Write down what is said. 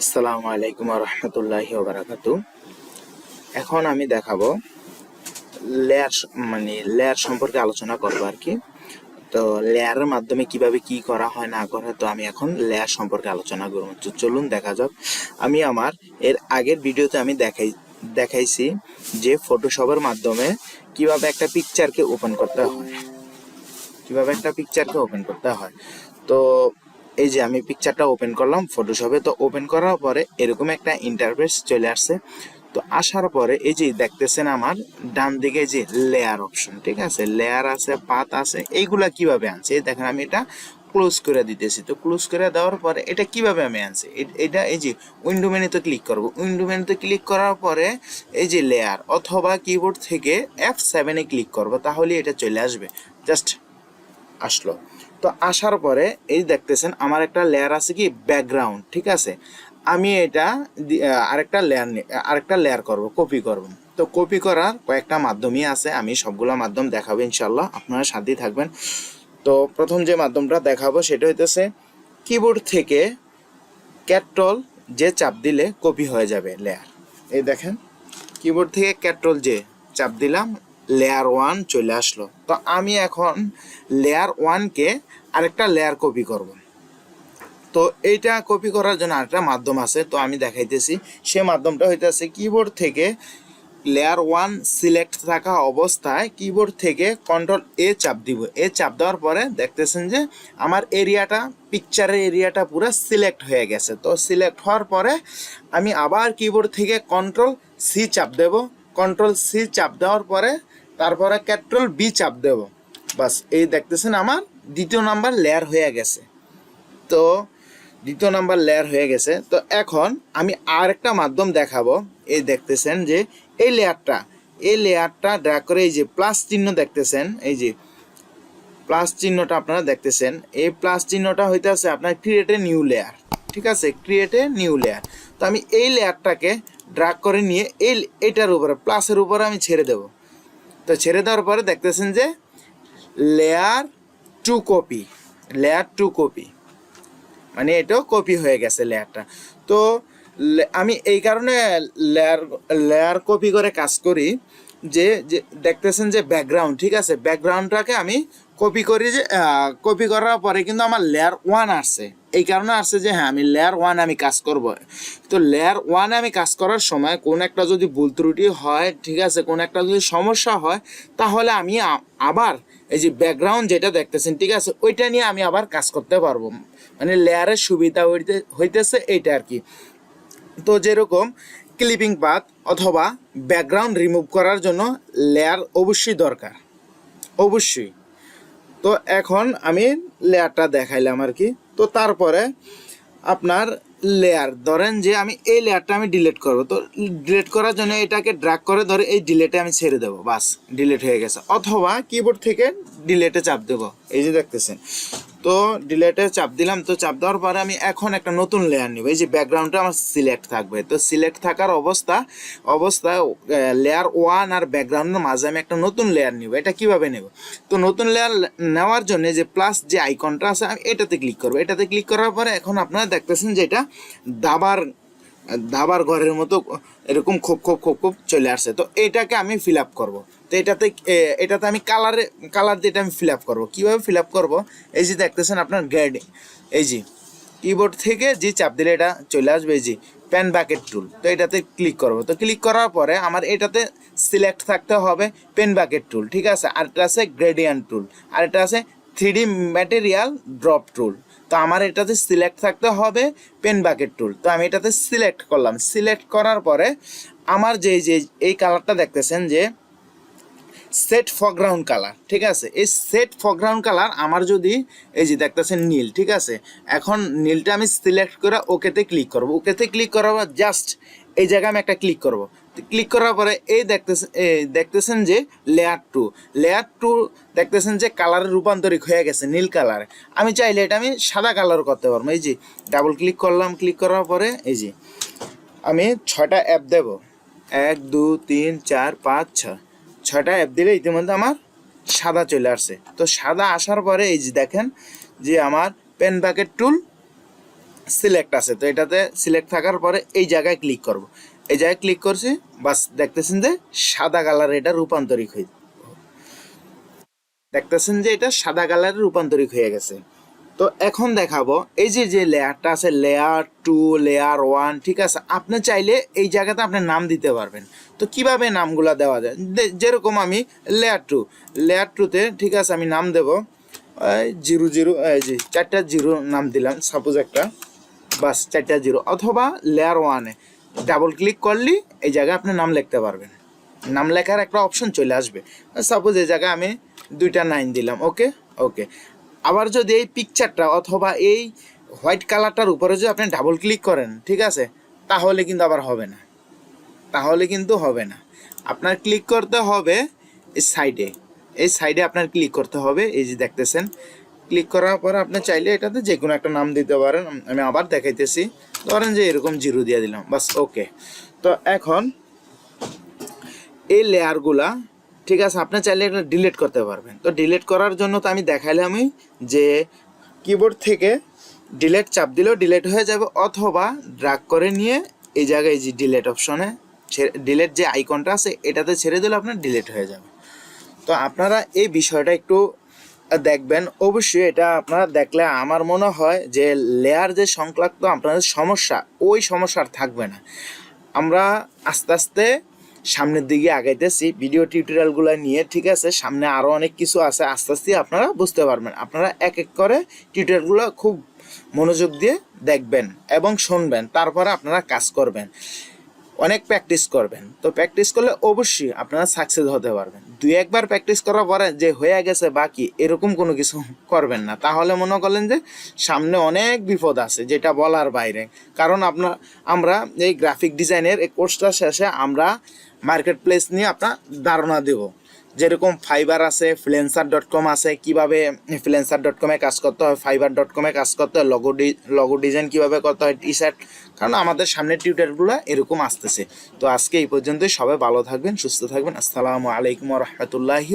আসসালামু আলাইকুম ওয়া রাহমাতুল্লাহি ওয়া বারাকাতুহু। এখন আমি দেখাবো লেয়ার লেয়ার সম্পর্কে আলোচনা করব আর কি। তো লেয়ারের মাধ্যমে কিভাবে কি করা হয় না করা হয়, তো আমি এখন লেয়ার সম্পর্কে আলোচনা করব। তো চলুন দেখা যাক। আমি আমার এর আগের ভিডিওতে আমি দেখাইছি যে ফটোশপের মাধ্যমে কিভাবে একটা পিকচারকে ওপেন করতে হয়। তো এই যে আমি পিকচারটা ওপেন করলাম ফটোশপে। তো ওপেন করার পরে এরকম একটা ইন্টারফেস চলে আসছে। তো আসার পরে এই যে দেখতেছেন আমার ডান দিকে যে লেয়ার অপশন, ঠিক আছে, লেয়ার আছে, পাত আছে, এইগুলা কিভাবে আনছে দেখেন। আমি এটা ক্লোজ করে দিতেছি। তো ক্লোজ করে দেওয়ার পরে এটা কিভাবে আমি আনছি, এটা এই যে উইন্ডো মেনুতে ক্লিক করব। উইন্ডো মেনুতে ক্লিক করার পরে এই যে লেয়ার অথবা কিবোর্ড থেকে F7 এ ক্লিক করব, তাহলে এটা চলে আসবে। জাস্ট আসলো। তো আসার পরে এই দেখতেছেন আমার একটা লেয়ার আছে কি ব্যাকগ্রাউন্ড, ঠিক আছে। আমি এটা আরেকটা লেয়ার করব, কপি করব। তো কপি করার কয়েকটা মাধ্যমই আছে, আমি সবগুলো মাধ্যম দেখাবো ইনশাল্লাহ, আপনারা সাথেই থাকবেন। তো প্রথম যে মাধ্যমটা দেখাবো সেটা হইতেছে কিবোর্ড থেকে ক্যাট্রল যে চাপ দিলে কপি হয়ে যাবে লেয়ার। এই দেখেন, কিবোর্ড থেকে ক্যাট্রল যে চাপ দিলাম, লেয়ার 1 চলে আসলো। তো আমি এখন লেয়ার 1কে আরেকটা লেয়ার কপি করব। তো এইটা কপি করার জন্য আরেকটা মাধ্যম আছে, তো আমি দেখাইতেছি। সে মাধ্যমটা হইতেছে কিবোর্ড থেকে লেয়ার 1 সিলেক্ট থাকা অবস্থায় কিবোর্ড থেকে Ctrl A চাপ দিব। চাপ দেওয়ার পরে দেখতেছেন যে আমার পিকচারের এরিয়াটা পুরো সিলেক্ট হয়ে গেছে। তো সিলেক্ট হওয়ার পরে আমি আবার কিবোর্ড থেকে Ctrl C চাপ দেব। Ctrl C চাপ দেওয়ার পরে তারপরে Ctrl B চাপ দেব। বাস, এই দেখতেছেন আমার দ্বিতীয় নাম্বার লেয়ার হয়ে গেছে। তো দ্বিতীয় নাম্বার লেয়ার হয়ে গেছে। তো এখন আমি আর একটা মাধ্যম দেখাবো। এই দেখতেছেন যে এই লেয়ারটা ড্র্যাগ করে এই যে প্লাস চিহ্ন দেখতেছেন, এই যে প্লাস চিহ্নটা আপনারা দেখতেছেন, এই প্লাস চিহ্নটা হইতেছে আপনার ক্রিয়েট এ নিউ লেয়ার, ঠিক আছে, ক্রিয়েট এ নিউ লেয়ার। তো আমি এই লেয়ারটাকে ড্র্যাগ করে নিয়ে এইটার উপরে প্লাসের উপরে আমি ছেড়ে দেব। তো ছেড়ে দেওয়ার পরে দেখতেছেন যে লেয়ার টু কপি, মানে এটাও কপি হয়ে গেছে লেয়ারটা। তো আমি এই কারণে লেয়ার কপি করে কাজ করি যে দেখতেছেন যে ব্যাকগ্রাউন্ড, ঠিক আছে, ব্যাকগ্রাউন্ডটাকে আমি কপি করি, যে কপি করার পরে কিন্তু আমার লেয়ার 1 আসছে। এই কারণে আসছে যে হ্যাঁ, আমি লেয়ার 1 আমি কাজ করব। তো লেয়ার 1 আমি কাজ করার সময় কোন একটা যদি ভুল ত্রুটি হয়, ঠিক আছে, কোন একটা যদি সমস্যা হয়, তাহলে আমি আবার এই যে ব্যাকগ্রাউন্ড যেটা দেখতেছেন, ঠিক আছে, ওইটা নিয়ে আমি আবার কাজ করতে পারবো। মানে লেয়ারের সুবিধা হইতেছে এইটা আর কি। তো যেরকম ক্লিপিং পাথ অথবা ব্যাকগ্রাউন্ড রিমুভ করার জন্য লেয়ার অবশ্যই দরকার, অবশ্যই। তো এখন আমি লেয়ারটা দেখাইলাম আর কি। তো তারপরে আপনার লেয়ার ধরেন যে আমি এই লেয়ারটা আমি ডিলিট করব। তো ডিলিট করার জন্য এটাকে ড্র্যাগ করে ধরে এই ডিলেটে আমি ছেড়ে দেবো, বাস ডিলিট হয়ে গেছে। অথবা কিবোর্ড থেকে ডিলেটে চাপ দেবো, এই যে দেখতেছেন। তো ডিলেটে চাপ দিলাম। তো চাপ দেওয়ার পরে আমি এখন একটা নতুন লেয়ার নিব। এই যে ব্যাকগ্রাউন্ডটা আমার সিলেক্ট থাকবে। তো সিলেক্ট থাকার অবস্থায় লেয়ার 1 আর ব্যাকগ্রাউন্ডের মাঝে আমি একটা নতুন লেয়ার নিব। এটা কিভাবে নেব? তো নতুন লেয়ার নেওয়ার জন্য যে প্লাস যে আইকনটা আছে, আমি এটাতে ক্লিক করব। এটাতে ক্লিক করার পরে এখন আপনারা দেখতেছেন যে এটা দাবার ঘরের মতো এরকম খোপ চলে আসছে। তো এইটাকে আমি ফিল আপ করবো। তো এটাতে আমি কালার দিয়ে এটা আমি ফিল আপ করবো। কীভাবে ফিল আপ করবো? এই যে দেখতেছেন আপনার গ্রেড, এই যে কিবোর্ড থেকে যে চাপ দিলে এটা চলে আসবে, এই যে পেন বাকেট টুল। তো এটাতে ক্লিক করবো। তো ক্লিক করার পরে আমার এটাতে সিলেক্ট থাকতে হবে পেন বাকেট টুল, ঠিক আছে, আর এটা আছে গ্রেডিয়েন্ট টুল, আর এটা আছে 3D ম্যাটেরিয়াল ড্রপ টুল। তো আমার এটাতে সিলেক্ট থাকতে হবে পেন বাকেট টুল। তো আমি এটাতে সিলেক্ট করলাম। সিলেক্ট করার পরে আমার যে এই কালারটা দেখতেছেন যে সেট ফরগ্রাউন্ড কালার, ঠিক আছে, এই সেট ফরগ্রাউন্ড কালার আমার যদি এই যে দেখতেছেন নীল, ঠিক আছে, এখন নীলটা আমি সিলেক্ট করে ওকেতে ক্লিক করব। ওকেতে ক্লিক করার পর জাস্ট এই জায়গায় আমি একটা ক্লিক করব। ক্লিক করার পরে এই দেখতেছেন যে লেয়ার টু দেখতেছেন যে কালারে রূপান্তরিত হয়ে গেছে নীল কালারে। আমি চাইলে এটা আমি সাদা কালার করতে পারবো। এই যে ডাবল ক্লিক করলাম। ক্লিক করার পরে এই যে আমি 6টা অ্যাপ দেব, 1 2 3 4 5 6, 6টা অ্যাপ দিলে ইতিমধ্যে আমার সাদা চলে আসছে। তো সাদা আসার পরে এই যে দেখেন যে আমার পেন বাকেট টুল সিলেক্ট আছে, তো এটাতে সিলেক্ট থাকার পরে এই জায়গায় ক্লিক করব। এই জায়গায় ক্লিক করছি, বাস দেখতেছেন যে সাদা কালারে এটা রূপান্তরিক হয়ে, দেখতেছেন যে এটা সাদা কালারে রূপান্তরিক হয়ে গেছে। তো এখন দেখাবো এই যে যে লেয়ারটা আছে, লেয়ার 2, লেয়ার 1, ঠিক আছে। আপনি চাইলে এই জায়গাতে আপনি নাম দিতে পারবেন। তো কিভাবে নামগুলা দেওয়া যায়, যেরকম আমি লেয়ার টুতে, ঠিক আছে, আমি নাম দেব 00, এই যে 4টা 0 নাম দিলাম সাপোজ একটা, বাস 4টা 0। অথবা লেয়ার 1-এ ডাবল ক্লিক করলে এই জায়গায় আপনি নাম লিখতে পারবেন, নাম লেখার একটা অপশন চলে আসবে। সাপোজ এই জায়গায় আমি 2টা 9 দিলাম, ওকে ওকে। আবার যদি এই পিকচারটা অথবা এই হোয়াইট কালারটার উপরে যদি আপনি ডাবল ক্লিক করেন, ঠিক আছে, তাহলে কিন্তু আবার হবে না, তাহলে কিন্তু হবে না। আপনার ক্লিক করতে হবে এই সাইডে, এই সাইডে আপনার ক্লিক করতে হবে। এই যে দেখতেছেন, ক্লিক করার পর আপনি চাইলে এটাতে যে কোনো একটা নাম দিতে পারেন। আমি আবার দেখাইতেছি, ধরেন যে এরকম 0 দিয়ে দিলাম, বাস ওকে। তো এখন এই লেয়ারগুলা, ঠিক আছে, আপনি চাইলে এটা ডিলিট করতে পারবেন। তো ডিলিট করার জন্য তো আমি দেখাইলাম যে কিবোর্ড থেকে ডিলিট চাপ দিলেও ডিলিট হয়ে যাবে, অথবা ড্র্যাগ করে নিয়ে এই জায়গায় যে ডিলিট অপশনে ডিলিট যে আইকনটা আছে এটাতে ছেড়ে দিলে আপনার ডিলিট হয়ে যাবে। তো আপনারা এই বিষয়টা একটু দেখবেন অবশ্যই। এটা আপনারা দেখলে আমার মনে হয় যে লেয়ার যে সংক্রান্ত আপনাদের সমস্যা, ওই সমস্যা আর থাকবে না। আমরা আস্তে আস্তে সামনের দিকে আগাইতেছি ভিডিও টিউটোরিয়ালগুলো নিয়ে, ঠিক আছে। সামনে আরও অনেক কিছু আছে, আস্তে আস্তে আপনারা বুঝতে পারবেন। আপনারা এক এক করে টিউটোরিয়ালগুলো খুব মনোযোগ দিয়ে দেখবেন এবং শুনবেন, তারপরে আপনারা কাজ করবেন, অনেক প্র্যাকটিস করবেন। তো প্র্যাকটিস করলে অবশ্যই আপনারা সাকসেস হতে পারবেন। 2-1বার প্র্যাকটিস করার পরে যে হয়ে গেছে বাকি, এরকম কোনো কিছু করবেন না, তাহলে মনে করলেন যে সামনে অনেক বিপদ আছে যেটা বলার বাইরে। কারণ আমরা এই গ্রাফিক ডিজাইনের এই কোর্সটা শেষে আমরা মার্কেট প্লেস নিয়ে আপনার ধারণা দেব, যেরকম ফাইবার আছে, ফ্রিল্যান্সার.com আছে, কীভাবে ফ্রিল্যান্সার.com-এ কাজ করতে হয়, fiverr.com-এ কাজ করতে হয়, লগো ডিজাইন কীভাবে করতে হয়, টি শার্ট। কারণ আমাদের সামনের টিউটোরিয়ালগুলো এরকম আসতেছে। তো আজকে এই পর্যন্তই, সবাই ভালো থাকবেন, সুস্থ থাকবেন। আসসালামু আলাইকুম ওয়া রাহমাতুল্লাহি।